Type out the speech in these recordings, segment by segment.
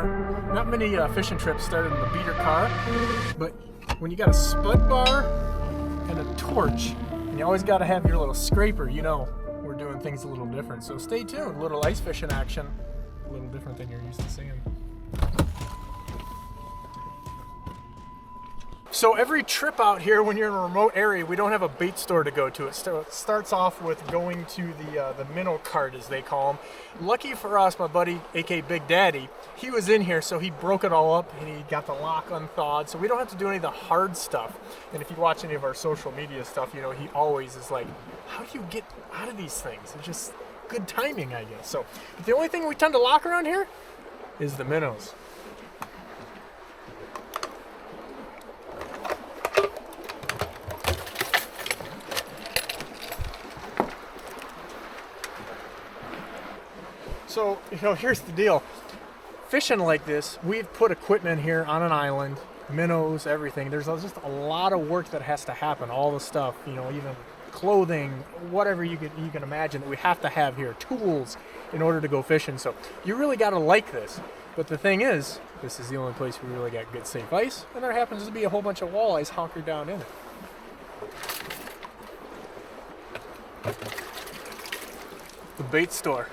car. Not many fishing trips started in the beater car, but when you got a spud bar and a torch, and you always got to have your little scraper, you know we're doing things a little different. So stay tuned. A little ice fishing action, a little different than you're used to seeing. So every trip out here, when you're in a remote area, we don't have a bait store to go to. It starts off with going to the minnow cart, as they call them. Lucky for us, my buddy, aka Big Daddy, he was in here, so he broke it all up and he got the lock unthawed, so we don't have to do any of the hard stuff. And if you watch any of our social media stuff, you know he always is like, how do you get out of these things? It's just good timing, I guess. So the only thing we tend to lock around here is the minnows. So, you know, here's the deal. Fishing like this, we've put equipment here on an island, minnows, everything. There's just a lot of work that has to happen, all the stuff, you know, even clothing, whatever you can imagine that we have to have here, tools in order to go fishing. So you really got to like this. But the thing is, this is the only place we really got good safe ice, and there happens to be a whole bunch of walleyes hunkered down in it. The bait store.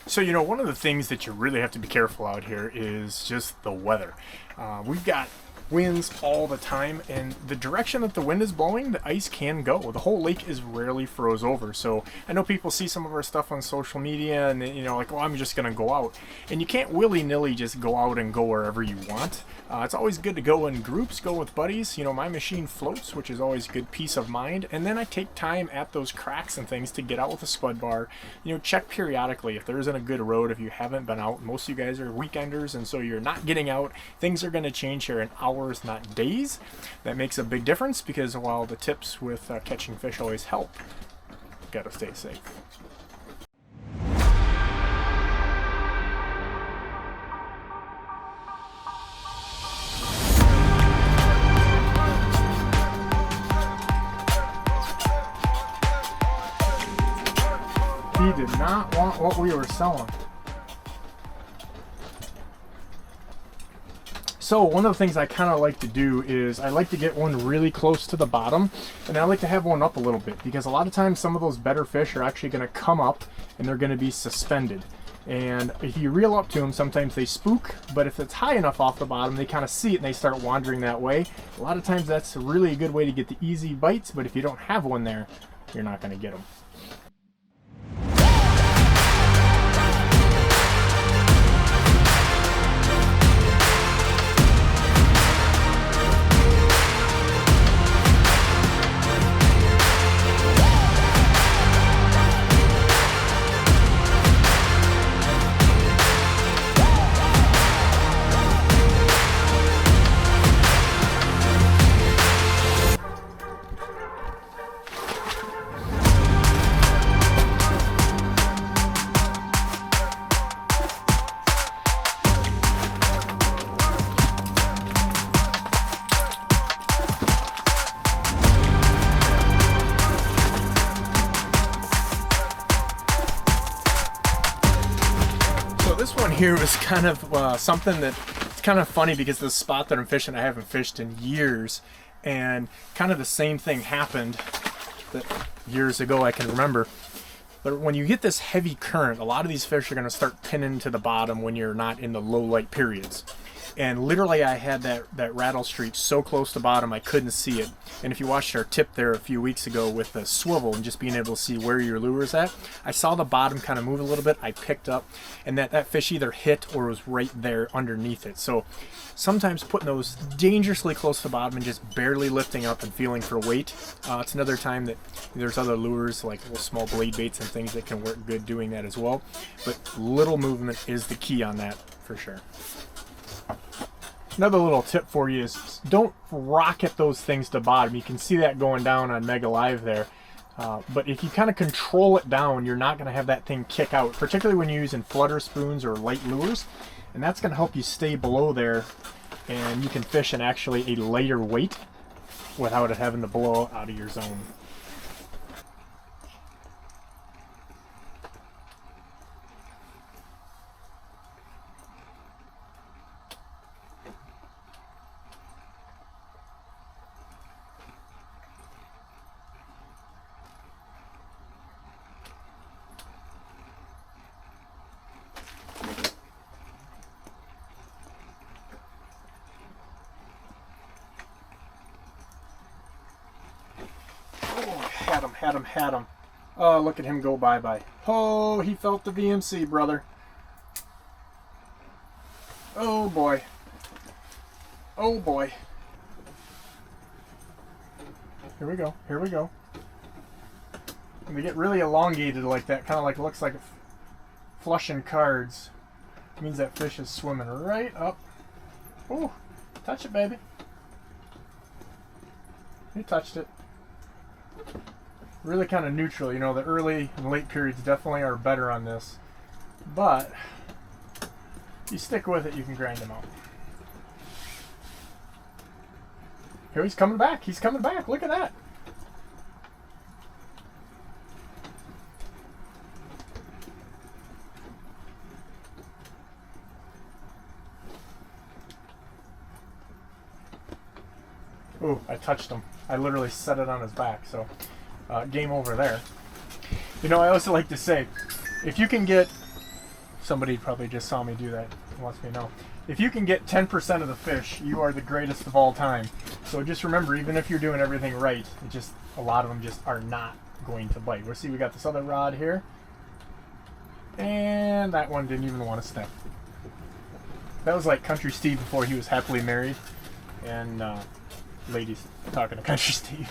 So, you know, one of the things that you really have to be careful out here is just the weather. We've got winds all the time, and the direction that the wind is blowing, the ice can go. The whole lake is rarely froze over. So I know people see some of our stuff on social media and, you know, like, oh, I'm just going to go out. And you can't willy-nilly just go out and go wherever you want. It's always good to go in groups, go with buddies. You know, my machine floats, which is always good peace of mind. And then I take time at those cracks and things to get out with a spud bar. You know, check periodically if there isn't a good road, if you haven't been out. Most of you guys are weekenders, and so you're not getting out. Things are going to change here in hours, not days. That makes a big difference, because while the tips with catching fish always help, gotta stay safe. He did not want what we were selling. So one of the things I kind of like to do is I like to get one really close to the bottom, and I like to have one up a little bit, because a lot of times some of those better fish are actually going to come up and they're going to be suspended. And if you reel up to them, sometimes they spook, but if it's high enough off the bottom, they kind of see it and they start wandering that way. A lot of times that's really a good way to get the easy bites, but if you don't have one there, you're not going to get them. here was kind of something that it's kind of funny because the spot that I'm fishing I haven't fished in years, and kind of the same thing happened that years ago I can remember. But when you get this heavy current, a lot of these fish are going to start pinning to the bottom when you're not in the low light periods. And literally I had that rattle streak so close to the bottom I couldn't see it. And if you watched our tip there a few weeks ago with the swivel and just being able to see where your lure is at, I saw the bottom kind of move a little bit. I picked up, and that fish either hit or was right there underneath it. So sometimes putting those dangerously close to the bottom and just barely lifting up and feeling for weight. It's another time that there's other lures like little small blade baits and things that can work good doing that as well. But little movement is the key on that for sure. Another little tip for you is don't rocket those things to bottom. You can see that going down on Mega Live there. But if you kind of control it down, you're not going to have that thing kick out, particularly when you're using flutter spoons or light lures. And that's going to help you stay below there, and you can fish in actually a lighter weight without it having to blow out of your zone. Had him. Oh, look at him go bye-bye. Oh, he felt the VMC, brother. Oh, boy. Oh, boy. Here we go. Here we go. When they get really elongated like that, kind of like looks like flushing cards, it means that fish is swimming right up. Ooh, touch it, baby. You touched it. Really kind of neutral, you know, the early and late periods definitely are better on this, but if you stick with it, you can grind them out. Here he's coming back, look at that. Ooh, I touched him. I literally set it on his back, so game over there. You know, I also like to say, if you can get, somebody probably just saw me do that, wants me to know, if you can get 10% of the fish, you are the greatest of all time. So just remember, even if you're doing everything right, it just, a lot of them just are not going to bite. We'll see, we got this other rod here, and that one didn't even want to stick. That was like Country Steve before he was happily married, and ladies talking to Country Steve.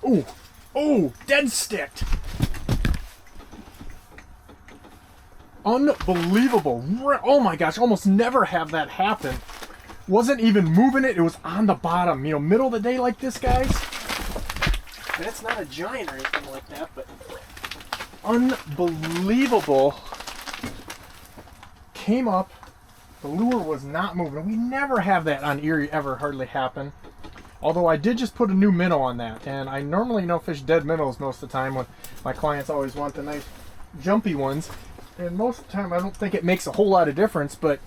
Ooh, oh, dead sticked. Unbelievable. Oh my gosh, almost never have that happen. Wasn't even moving it, it was on the bottom. You know, middle of the day like this, guys. And it's not a giant or anything like that, but unbelievable. Came up, the lure was not moving. We never have that on Erie, ever hardly happen. Although I did just put a new minnow on that, and I normally no fish dead minnows most of the time when my clients always want the nice jumpy ones. And most of the time I don't think it makes a whole lot of difference, but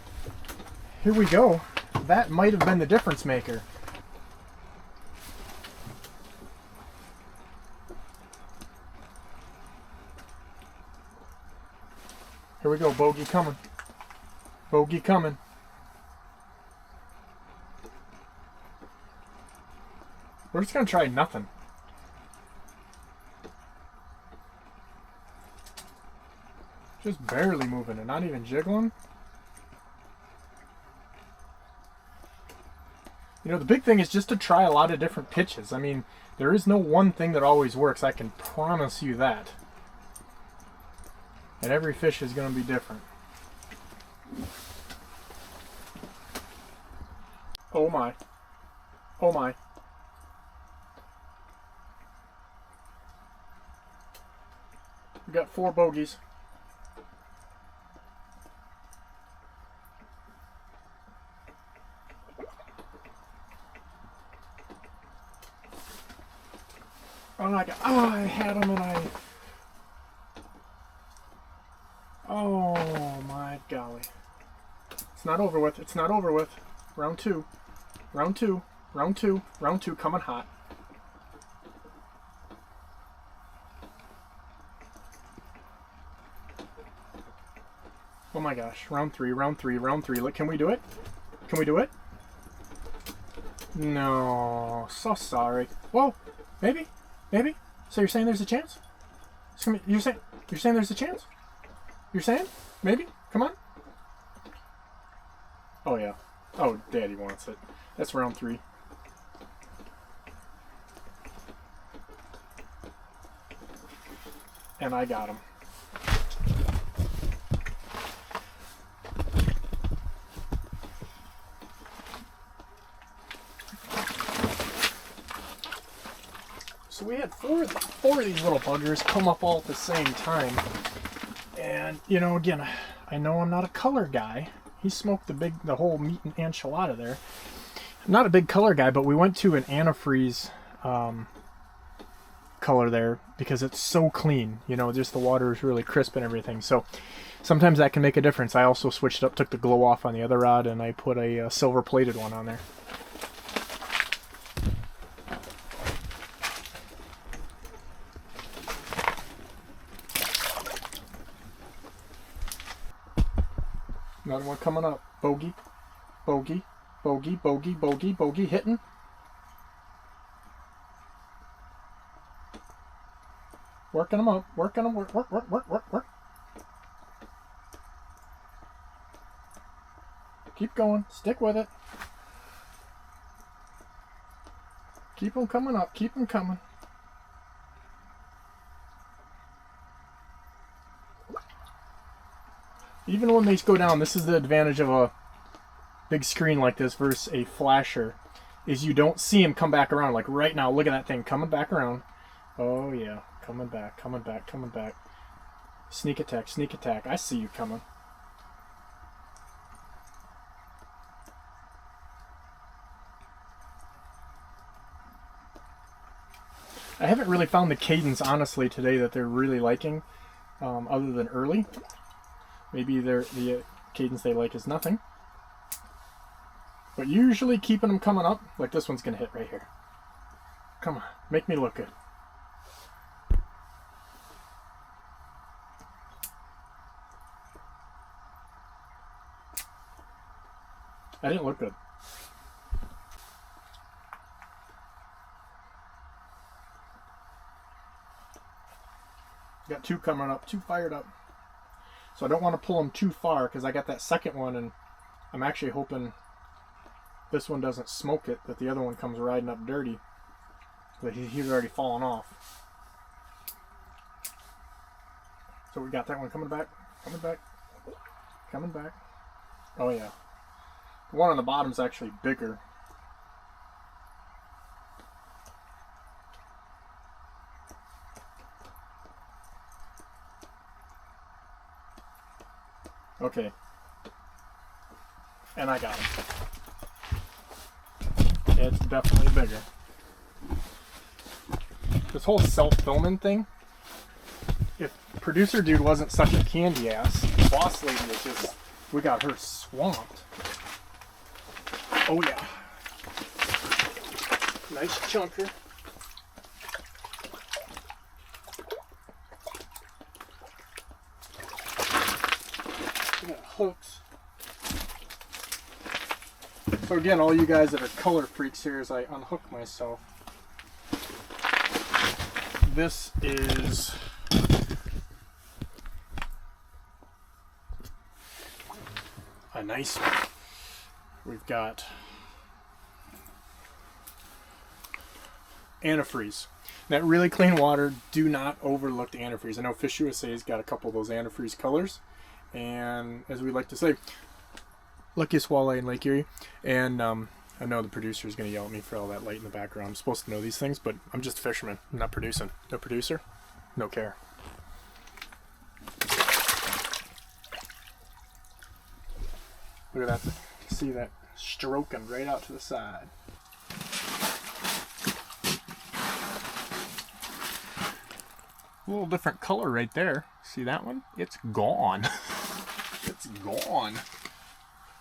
here we go. That might have been the difference maker. Here we go, bogey coming. Bogey coming. We're just going to try nothing. Just barely moving it, not even jiggling. You know, the big thing is just to try a lot of different pitches. I mean, there is no one thing that always works. I can promise you that. And every fish is going to be different. Oh my. Oh my. We got 4 bogeys. had him and I... Oh my golly. It's not over with. It's not over with. Round two. Round two. Round two. Round two coming hot. Oh my gosh. Round three. Round three. Round three. Look, can we do it? Can we do it? No. So sorry. Whoa. Maybe. Maybe. So you're saying there's a chance? You're saying there's a chance? You're saying? Maybe? Come on. Oh yeah. Oh, Daddy wants it. That's round three. And I got him. So we had four of these little buggers come up all at the same time. And, you know, again, I know I'm not a color guy. He smoked the whole meat and enchilada there. I'm not a big color guy, but we went to an antifreeze color there because it's so clean. You know, just the water is really crisp and everything. So sometimes that can make a difference. I also switched up, took the glow off on the other rod, and I put a silver plated one on there. Another one coming up. Bogey, bogey, bogey, bogey, bogey, bogey, hitting. Working them up. Working them. Work, work, work, work, work, work. Keep going. Stick with it. Keep them coming up. Keep them coming. Even when they go down, this is the advantage of a big screen like this versus a flasher, is you don't see him come back around. Like right now, look at that thing coming back around. Oh yeah, coming back, coming back, coming back. Sneak attack, sneak attack. I see you coming. I haven't really found the cadence, honestly, today that they're really liking, other than early. Maybe the cadence they like is nothing. But usually keeping them coming up, like this one's going to hit right here. Come on, make me look good. I didn't look good. Got two coming up, two fired up. So I don't want to pull them too far because I got that second one and I'm actually hoping this one doesn't smoke it, that the other one comes riding up dirty. But he's already fallen off. So we got that one coming back, coming back, coming back. Oh yeah. The one on the bottom is actually bigger. Okay. And I got him. It's definitely bigger. This whole self-filming thing, if producer dude wasn't such a candy ass, boss lady is just, we got her swamped. Oh yeah. Nice chunker. Hooks. So again, all you guys that are color freaks here, as I unhook myself, this is a nice one. We've got antifreeze. That really clean water, do not overlook the antifreeze. I know Fish USA's got a couple of those antifreeze colors. And as we like to say, luckiest walleye in Lake Erie. And I know the producer is going to yell at me for all that light in the background. I'm supposed to know these things, but I'm just a fisherman. I'm not producing. No producer, no care. Look at that. See that stroking right out to the side. A little different color right there. See that one? It's gone. It's gone.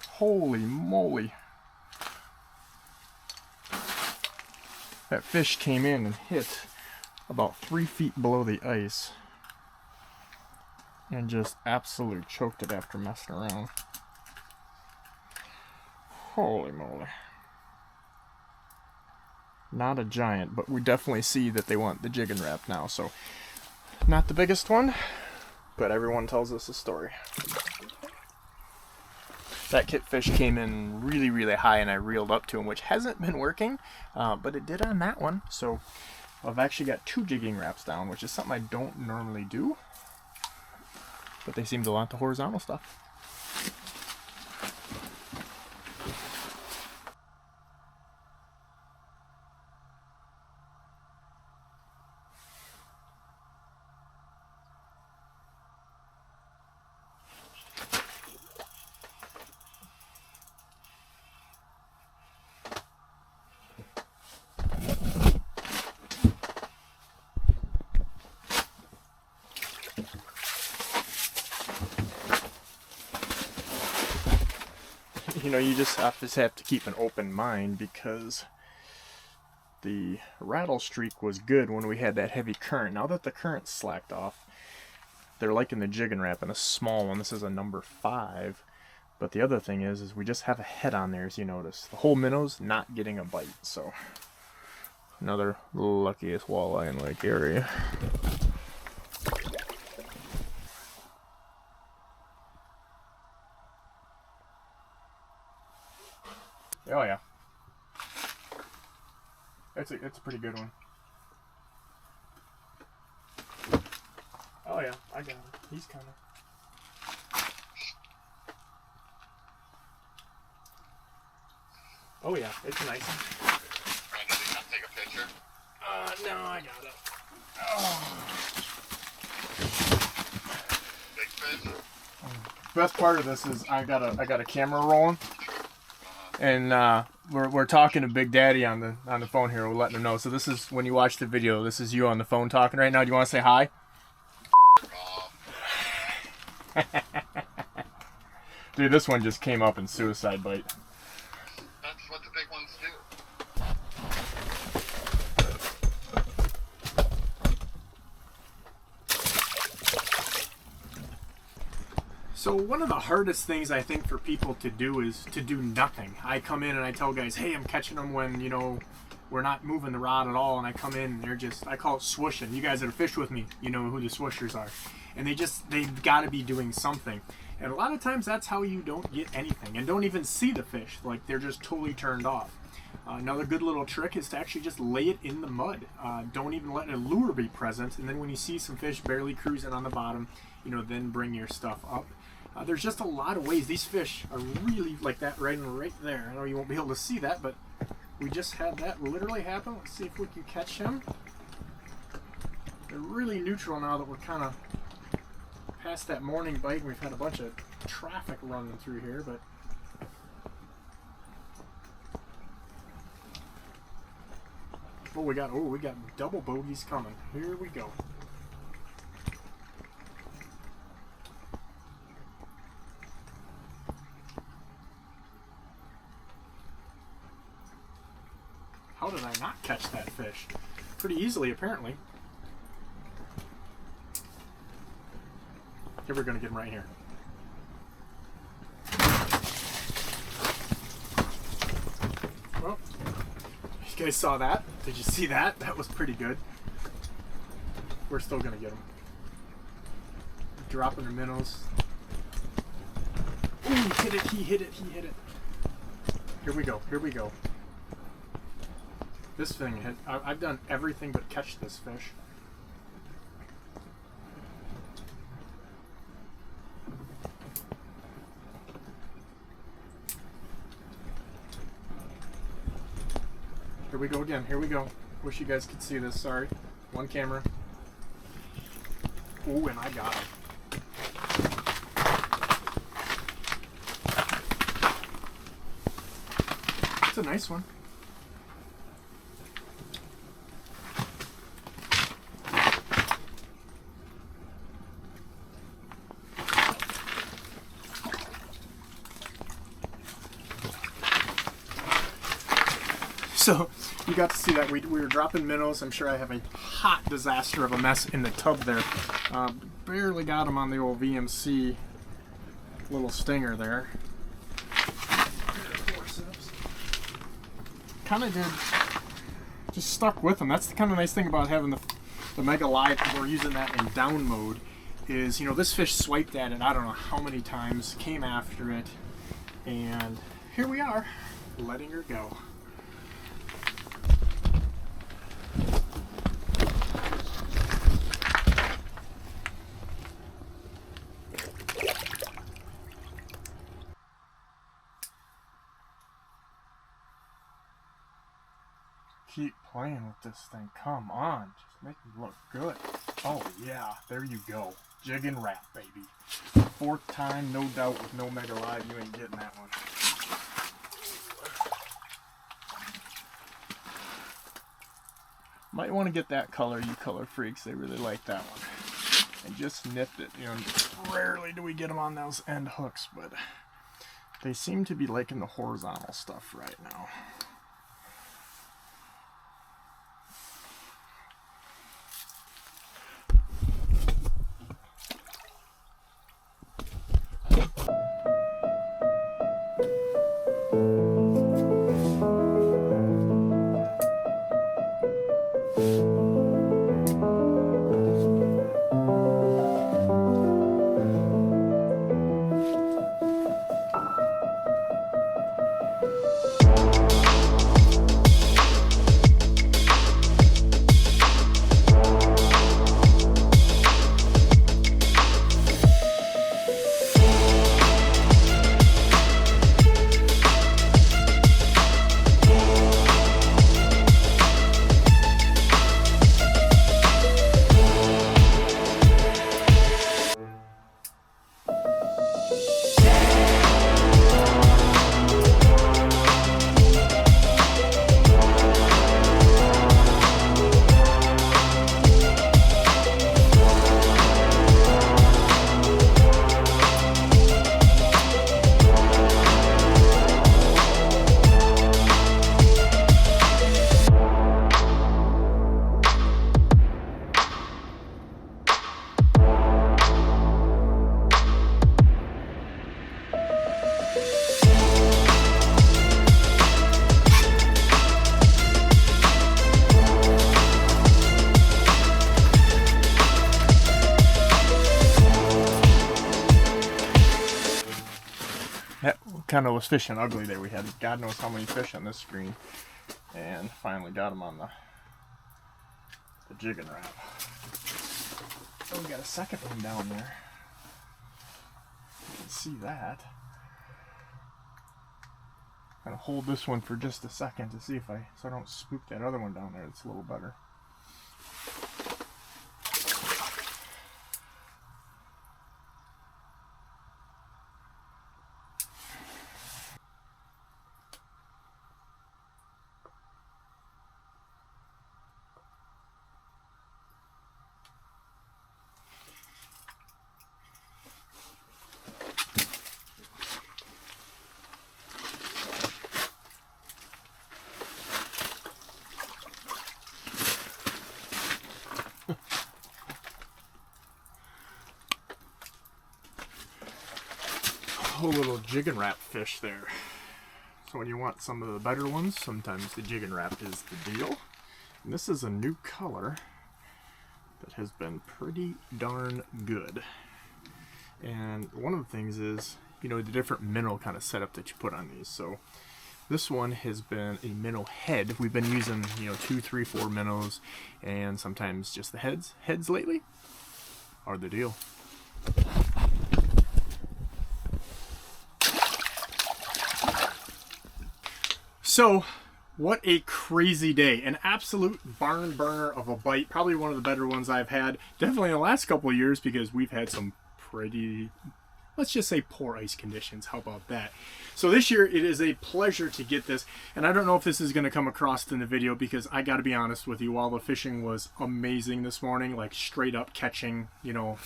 Holy moly. That fish came in and hit about 3 feet below the ice and just absolutely choked it after messing around. Holy moly. Not a giant, but we definitely see that they want the Jigging Rap now, so not the biggest one, but everyone tells us a story. That kitfish came in really, really high and I reeled up to him, which hasn't been working, but it did on that one. So I've actually got 2 Jigging Raps down, which is something I don't normally do, but they seem to want the horizontal stuff. You know, you just have to keep an open mind, because the rattle streak was good when we had that heavy current. Now that the current's slacked off, they're liking the Jigging Rap in a small one. This is a number 5. But the other thing is we just have a head on there, as you notice. The whole minnow's not getting a bite, so another luckiest walleye in Lake Erie. Oh yeah, it's a pretty good one. Oh yeah, I got him. He's coming. Oh yeah, it's a nice one. Brandon, did you not take a picture? No, I got it. Oh. Big fish? Best part of this is I got a camera rolling. And we're talking to Big Daddy on the phone here. We're letting him know. So this is, when you watch the video, this is you on the phone talking right now. Do you want to say hi? Dude, this one just came up in suicide bite. That's what the big ones do. So one of the hardest things I think for people to do is to do nothing. I come in and I tell guys, hey, I'm catching them when, you know, we're not moving the rod at all, and I come in and they're just, I call it swooshing. You guys that have fished with me, you know who the swooshers are. And they've got to be doing something. And a lot of times that's how you don't get anything and don't even see the fish. Like, they're just totally turned off. Another good little trick is to actually just lay it in the mud. Don't even let a lure be present. And then when you see some fish barely cruising on the bottom, you know, then bring your stuff up. There's just a lot of ways. These fish are really like that right there. I know you won't be able to see that, but we just had that literally happen. Let's see if we can catch him. They're really neutral now that we're kind of past that morning bite. We've had a bunch of traffic running through here, but we got double bogeys coming. Here we go. How did I not catch that fish? Pretty easily, apparently. Here, we're gonna get him right here. Well, you guys saw that? Did you see that? That was pretty good. We're still gonna get him. Dropping the minnows. Ooh, he hit it. Here we go. This thing, I've done everything but catch this fish. Here we go again. Here we go. Wish you guys could see this. Sorry. One camera. Ooh, and I got him. It's a nice one. So you got to see that we were dropping minnows. I'm sure I have a hot disaster of a mess in the tub there. Barely got them on the old VMC little stinger there. Kind of did, just stuck with them. That's the kind of nice thing about having the Mega Live. We're using that in down mode. Is, you know, this fish swiped at it I don't know how many times, came after it, and here we are, letting her go. Keep playing with this thing. Come on, just make me look good. Oh yeah, there you go. Jigging Rap, baby. 4th time, no doubt, with no Mega Live, you ain't getting that one. Might want to get that color, you color freaks. They really like that one. And just nipped it. You know, rarely do we get them on those end hooks, but they seem to be liking the horizontal stuff right now. That kind of was fishing ugly there. We had God knows how many fish on this screen, and finally got them on the Jigging Rap. Oh, we got a second one down there. You can see that. I'm gonna hold this one for just a second to see if so I don't spook that other one down there. It's a little better. Whole little Jigging Rap fish there. So when you want some of the better ones, sometimes the Jigging Rap is the deal. And this is a new color that has been pretty darn good. And one of the things is, you know, the different minnow kind of setup that you put on these. So this one has been a minnow head. We've been using, you know, 2, 3, 4 minnows, and sometimes just the heads. Heads lately are the deal. So, what a crazy day. An absolute barn burner of a bite. Probably one of the better ones I've had. Definitely in the last couple of years, because we've had some pretty, let's just say, poor ice conditions. How about that? So this year, it is a pleasure to get this. And I don't know if this is going to come across in the video, because I got to be honest with you, while the fishing was amazing this morning, like straight up catching, you know,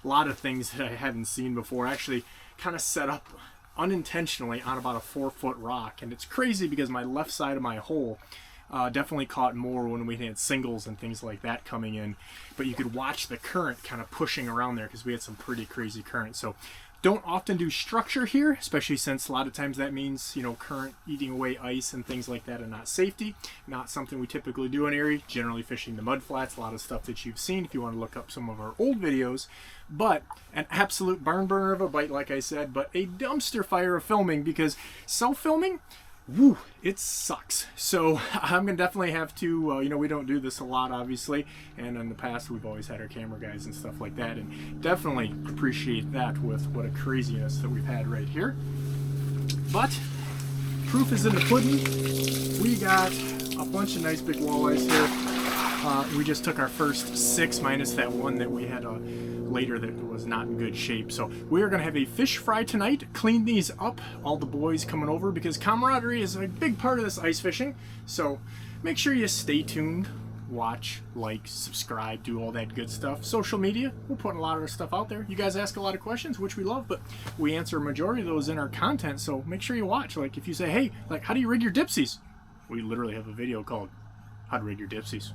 a lot of things that I hadn't seen before. Actually kind of set up unintentionally on about a 4-foot rock, and it's crazy because my left side of my hole definitely caught more when we had singles and things like that coming in, but you could watch the current kind of pushing around there because we had some pretty crazy current. So don't often do structure here, especially since a lot of times that means, you know, current eating away ice and things like that, and not safety. Not something we typically do in Erie, generally fishing the mud flats, a lot of stuff that you've seen if you want to look up some of our old videos. But an absolute barn burner of a bite, like I said, but a dumpster fire of filming, because self-filming, woo, it sucks. So I'm gonna definitely have to, you know, we don't do this a lot, obviously, and in the past we've always had our camera guys and stuff like that, and definitely appreciate that with what a craziness that we've had right here. But proof is in the pudding. We got a bunch of nice big walleyes here. We just took our first 6 minus that one that we had later that was not in good shape. So we are going to have a fish fry tonight, clean these up, all the boys coming over, because camaraderie is a big part of this ice fishing. So make sure you stay tuned, watch, like, subscribe, do all that good stuff. Social media, we're putting a lot of our stuff out there. You guys ask a lot of questions, which we love, but we answer a majority of those in our content, so make sure you watch. Like if you say, hey, like, how do you rig your dipsies? We literally have a video called How to Rig Your Dipsies.